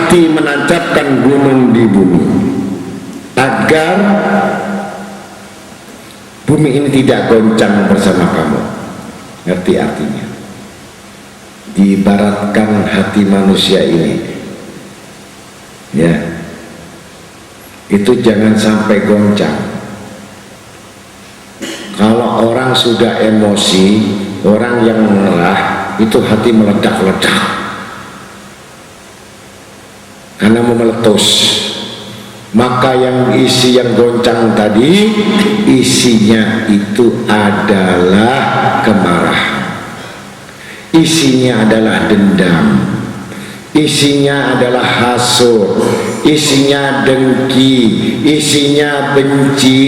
hati menancapkan gunung di bumi agar bumi ini tidak goncang bersama kamu. Ngerti artinya? Diibaratkan hati manusia ini, ya, itu jangan sampai goncang. Kalau orang sudah emosi, orang yang mengerah, itu hati meledak-ledak karena mau meletus. Maka yang isi yang goncang tadi, isinya itu adalah kemarahan, isinya adalah dendam, isinya adalah hasud, isinya dengki, isinya benci,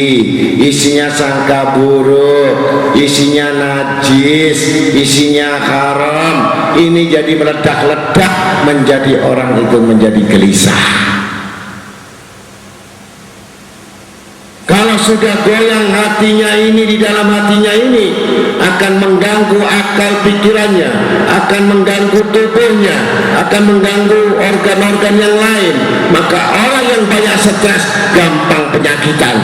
isinya sangka buruk, isinya najis, isinya haram. Ini jadi meledak-ledak, menjadi orang itu menjadi gelisah. Kalau sudah goyang hatinya ini, di dalam hatinya ini akan mengganggu akal pikirannya, akan mengganggu tubuhnya, akan mengganggu organ-organ yang lain. Maka orang yang banyak stres gampang penyakitan.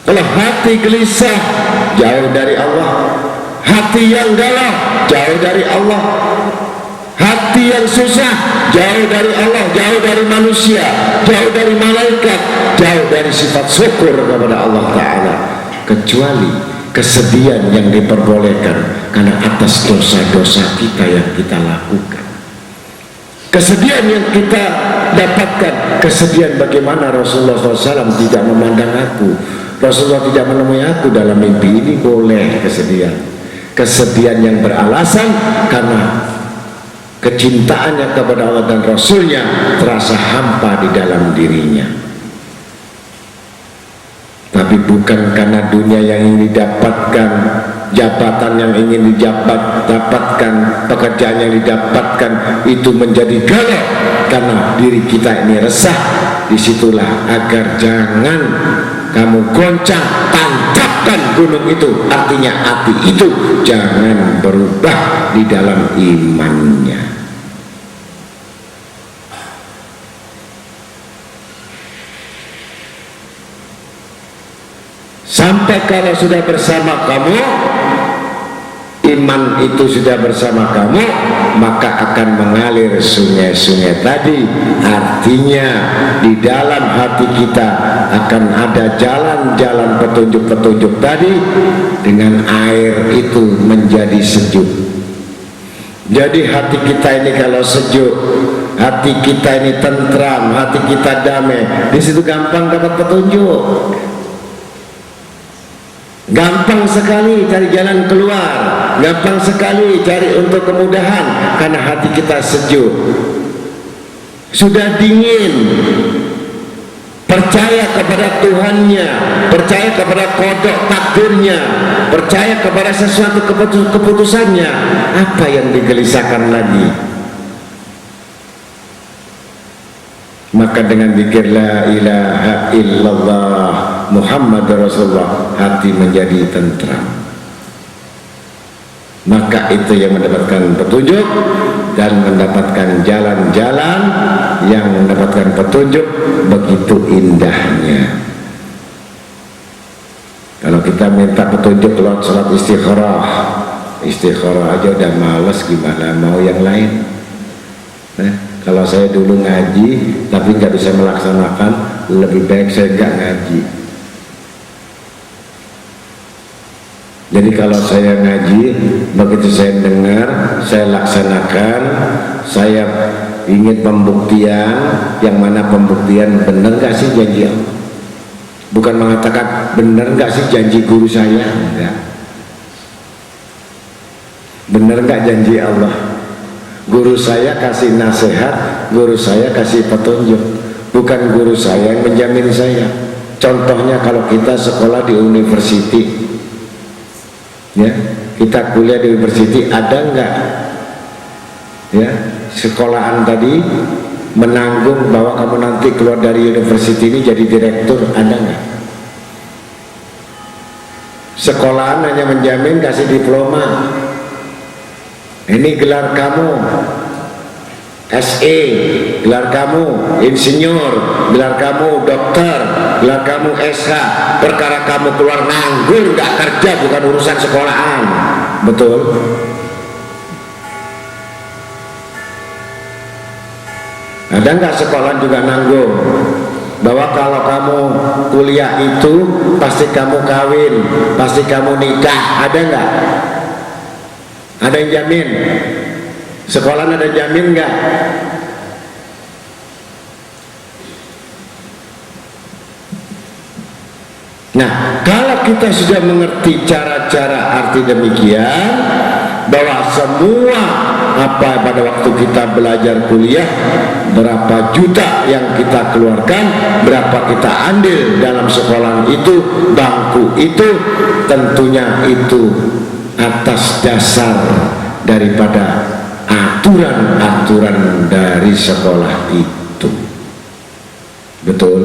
Kalau hati gelisah, jauh dari Allah. Hati yang galau, jauh dari Allah. Hati yang susah, jauh dari Allah, jauh dari manusia, jauh dari malaikat, jauh dari sifat syukur kepada Allah Ta'ala. Kecuali kesedihan yang diperbolehkan karena atas dosa-dosa kita yang kita lakukan. Kesedihan yang kita dapatkan, kesedihan bagaimana Rasulullah SAW tidak memandang aku, Rasulullah tidak menemui aku dalam mimpi, ini boleh kesedihan. Kesedihan yang beralasan karena kecintaannya kepada Allah dan Rasulnya terasa hampa di dalam dirinya. Tapi bukan karena dunia yang ingin didapatkan, jabatan yang ingin didapatkan, pekerjaan yang didapatkan itu menjadi galau karena diri kita ini resah. Disitulah agar jangan kamu goncang, tancapkan gunung itu. Artinya hati itu jangan berubah di dalam imannya. Sampai kalau sudah bersama kamu, iman itu sudah bersama kamu, maka akan mengalir sungai-sungai tadi. Artinya di dalam hati kita akan ada jalan-jalan petunjuk-petunjuk tadi, dengan air itu menjadi sejuk. Jadi hati kita ini kalau sejuk, hati kita ini tentram, hati kita damai, di situ gampang dapat petunjuk. Gampang sekali cari jalan keluar, gampang sekali cari untuk kemudahan karena hati kita sejuk. Sudah dingin, percaya kepada Tuhannya, percaya kepada kodok takdirnya, percaya kepada sesuatu keputusannya. Apa yang digelisahkan lagi? Maka dengan zikir la ilaha illallah Muhammad Rasulullah, hati menjadi tentram. Maka itu yang mendapatkan petunjuk dan mendapatkan jalan-jalan yang mendapatkan petunjuk. Begitu indahnya. Kalau kita minta petunjuk lewat salat istikharah aja udah males, gimana mau yang lain? Kalau saya dulu ngaji tapi nggak bisa melaksanakan, lebih baik saya nggak ngaji. Jadi kalau saya ngaji, begitu saya dengar, saya laksanakan, saya ingin pembuktian, yang mana pembuktian benar nggak sih janji Allah? Bukan mengatakan benar nggak sih janji guru saya, enggak. Benar nggak janji Allah? Guru saya kasih nasihat, guru saya kasih petunjuk, bukan guru saya yang menjamin saya. Contohnya kalau kita sekolah di university, ya, kita kuliah di university, ada enggak ya sekolahan tadi menanggung bahwa kamu nanti keluar dari university ini jadi direktur? Ada enggak? Sekolahan hanya menjamin kasih diploma. Ini gelar kamu SE, gelar kamu insinyur, gelar kamu dokter, gelar kamu SH. Perkara kamu keluar nganggur gak kerja bukan urusan sekolahan. Betul? Ada nggak sekolah juga nanggung bahwa kalau kamu kuliah itu pasti kamu kawin, pasti kamu nikah? Ada nggak? Ada yang jamin? Sekolah ada jamin nggak? Nah, kalau kita sudah mengerti cara-cara arti demikian, bahwa semua apa pada waktu kita belajar kuliah, berapa juta yang kita keluarkan, berapa kita ambil dalam sekolah itu, bangku itu, tentunya itu atas dasar daripada aturan-aturan dari sekolah itu. Betul?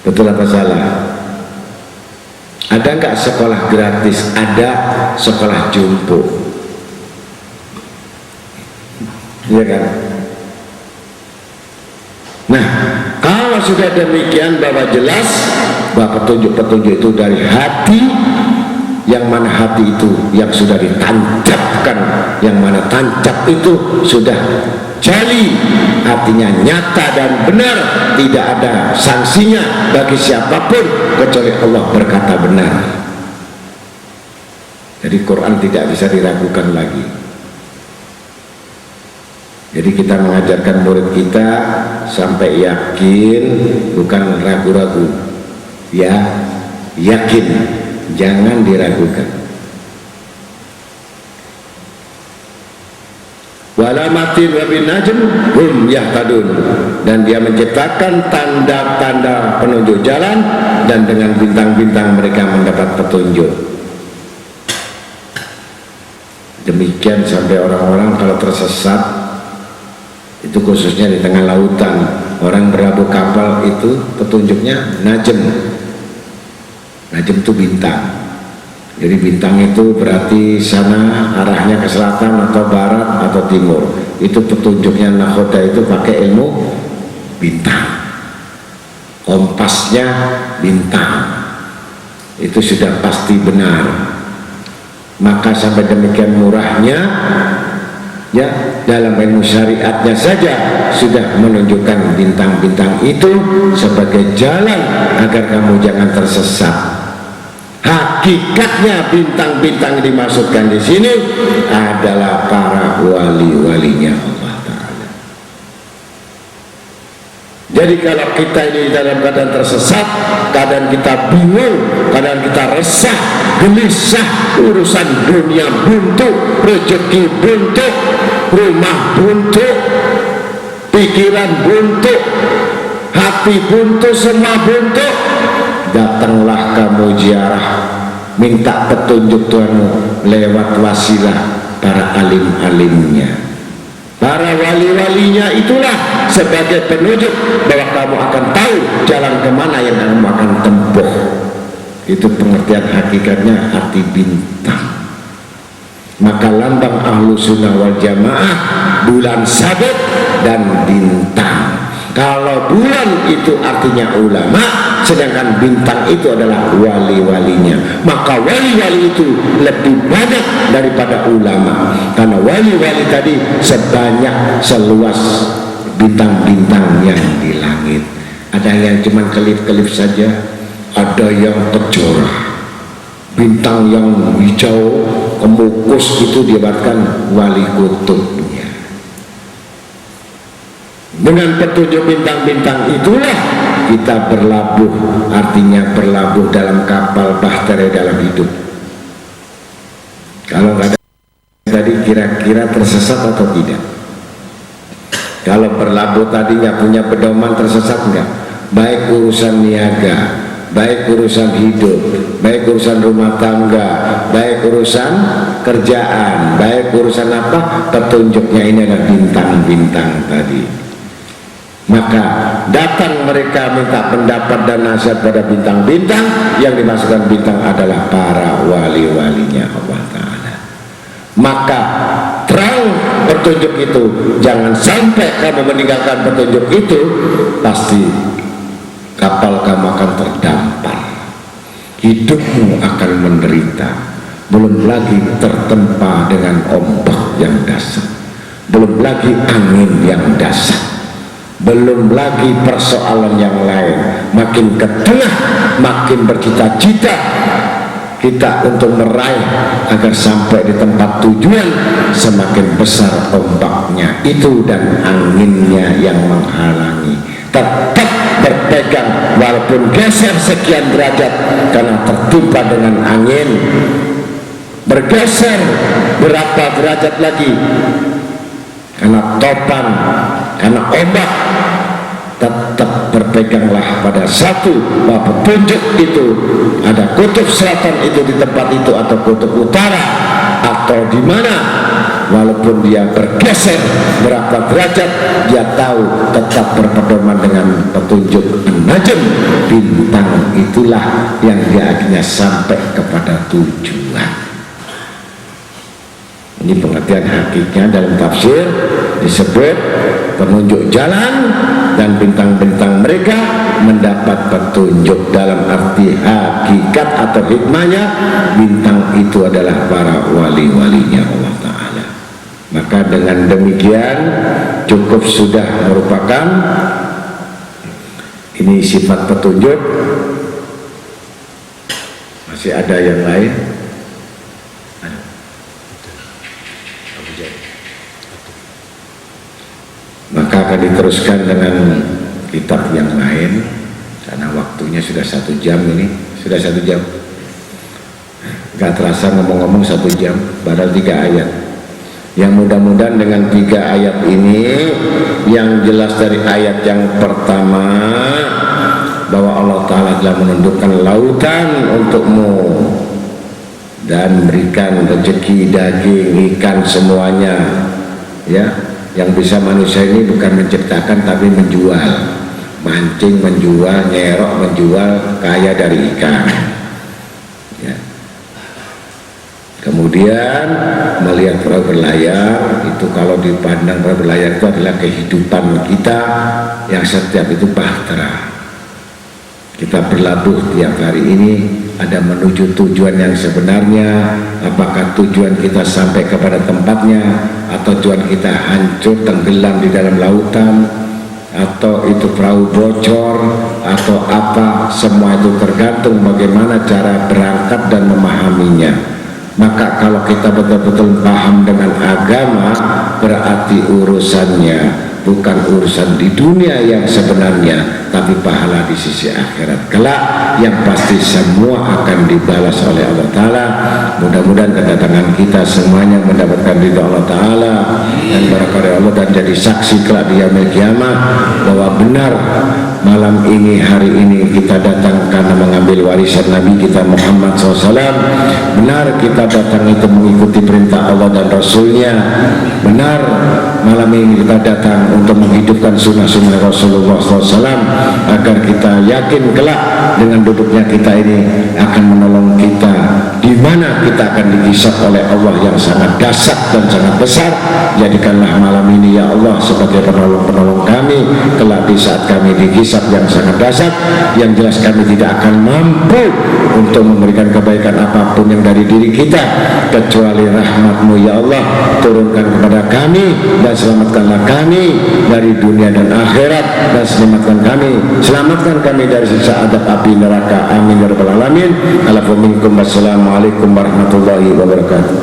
Betul apa salah? Ada nggak sekolah gratis? Ada sekolah jumbo, iya kan? Nah, kalau sudah demikian bahwa jelas bahwa petunjuk-petunjuk itu dari hati, yang mana hati itu yang sudah ditancapkan, yang mana tancap itu sudah jali, artinya nyata dan benar, tidak ada sanksinya bagi siapapun kecuali Allah berkata benar. Jadi Quran tidak bisa diragukan lagi. Jadi kita mengajarkan murid kita sampai yakin, bukan ragu-ragu, ya yakin, jangan diragukan. Walamatin wa bin najm hum yahtadun, dan dia menciptakan tanda-tanda penunjuk jalan, dan dengan bintang-bintang mereka mendapat petunjuk. Demikian sampai orang-orang kalau tersesat itu khususnya di tengah lautan, orang berlabuh kapal itu petunjuknya najm. Najm itu bintang. Jadi bintang itu berarti sana arahnya ke selatan atau barat atau timur. Itu petunjuknya nakhoda itu pakai ilmu bintang. Kompasnya bintang. Itu sudah pasti benar. Maka sampai demikian murahnya, ya, dalam ilmu syariatnya saja sudah menunjukkan bintang-bintang itu sebagai jalan agar kamu jangan tersesat. Hakikatnya bintang-bintang dimaksudkan di sini adalah para wali-walinya Allah Ta'ala. Jadi kalau kita ini dalam keadaan tersesat, keadaan kita bingung, keadaan kita resah, gelisah, urusan dunia buntu, rezeki buntu, rumah buntu, pikiran buntu, hati buntu, semua buntu, datanglah kamu ziarah, minta petunjuk Tuhanmu lewat wasilah para alim-alimnya, para wali-walinya. Itulah sebagai penunjuk bahwa kamu akan tahu jalan kemana yang kamu akan tempuh. Itu pengertian hakikatnya arti bintang. Maka lambang ahlu sunnah wal jamaah bulan sabit dan bintang. Kalau bulan itu artinya ulama, sedangkan bintang itu adalah wali-walinya. Maka wali-wali itu lebih banyak daripada ulama, karena wali-wali tadi sebanyak seluas bintang-bintang yang di langit. Ada yang cuma kelip-kelip saja, ada yang tercorah, bintang yang hijau kemukus itu diabarkan wali kutubnya. Dengan petunjuk bintang-bintang itulah kita berlabuh, artinya berlabuh dalam kapal bahtera dalam hidup. Kalau nggak ada tadi kira-kira tersesat atau tidak? Kalau berlabuh tadi nggak punya pedoman, tersesat nggak? Baik urusan niaga, baik urusan hidup, baik urusan rumah tangga, baik urusan kerjaan, baik urusan apa, petunjuknya ini adalah bintang-bintang tadi. Maka datang mereka minta pendapat dan nasihat pada bintang-bintang. Yang dimasukkan bintang adalah para wali-walinya Allah Ta'ala. Maka terang petunjuk itu, jangan sampai kamu meninggalkan petunjuk itu, pasti kapal kamu akan terdampar, hidupmu akan menderita. Belum lagi tertempa dengan ombak yang dahsyat, belum lagi angin yang dahsyat, belum lagi persoalan yang lain. Makin ke tengah, makin bercita-cita kita untuk meraih agar sampai di tempat tujuan, semakin besar ombaknya itu dan anginnya yang menghalangi. Tetap berpegang walaupun geser sekian derajat karena tertimpa dengan angin, bergeser berapa derajat lagi karena topan, karena ombak, tetap berpeganglah pada satu, bahwa petunjuk itu ada kutub selatan itu di tempat itu atau kutub utara atau di mana, walaupun dia bergeser berapa derajat, dia tahu tetap berpedoman dengan petunjuk An-Najm, bintang itulah yang dia akhirnya sampai kepada tujuan. Ini pengertian hakikatnya dalam tafsir disebut penunjuk jalan, dan bintang-bintang mereka mendapat petunjuk. Dalam arti hakikat atau hikmahnya, bintang itu adalah para wali-walinya Allah Ta'ala. Maka dengan demikian cukup sudah merupakan ini sifat petunjuk. Masih ada yang lain? Maka akan diteruskan dengan kitab yang lain, karena waktunya sudah 1 jam. Ini sudah 1 jam, gak terasa ngomong-ngomong 1 jam, padahal 3 ayat. Yang mudah-mudahan dengan 3 ayat ini, yang jelas dari ayat yang pertama bahwa Allah Ta'ala telah menundukkan lautan untukmu dan berikan rezeki, daging, ikan, semuanya, ya. Yang bisa manusia ini bukan menciptakan tapi menjual, mancing menjual, nyerok menjual, kaya dari ikan, ya. Kemudian melihat perahu berlayar, itu kalau dipandang perahu berlayar itu adalah kehidupan kita yang setiap itu bahtera. Kita berlabuh tiap hari ini, ada menuju tujuan yang sebenarnya. Apakah tujuan kita sampai kepada tempatnya, atau tujuan kita hancur tenggelam di dalam lautan, atau itu perahu bocor, atau apa, semua itu tergantung bagaimana cara berangkat dan memahaminya. Maka kalau kita betul-betul paham dengan agama, berarti urusannya bukan urusan di dunia yang sebenarnya, tapi pahala di sisi akhirat kelak, yang pasti semua akan dibalas oleh Allah Ta'ala. Mudah-mudahan kedatangan kita semuanya mendapatkan ridha Allah Ta'ala dan barakah Allah, dan jadi saksi kelak di yaumil kiamah bahwa benar malam ini, hari ini kita datang karena mengambil warisan Nabi kita Muhammad SAW. Benar kita datang itu mengikuti perintah Allah dan Rasulnya. Benar malam ini kita datang untuk menghidupkan sunnah-sunnah Rasulullah SAW, agar kita yakin kelak dengan duduknya kita ini akan menolong kita, di mana kita akan dihisab oleh Allah yang sangat dahsyat dan sangat besar. Jadikanlah malam ini ya Allah sebagai penolong-penolong kami kelak di saat kami dihisab yang sangat dahsyat, yang jelas kami tidak akan mampu untuk memberikan kebaikan apapun yang dari diri kita, kecuali rahmat-Mu ya Allah. Turunkan kepada kami dan selamatkanlah kami dari dunia dan akhirat, dan selamatkan kami dari siksa adab api neraka. Amin ya rabbal alamin. Assalamualaikum warahmatullahi wabarakatuh.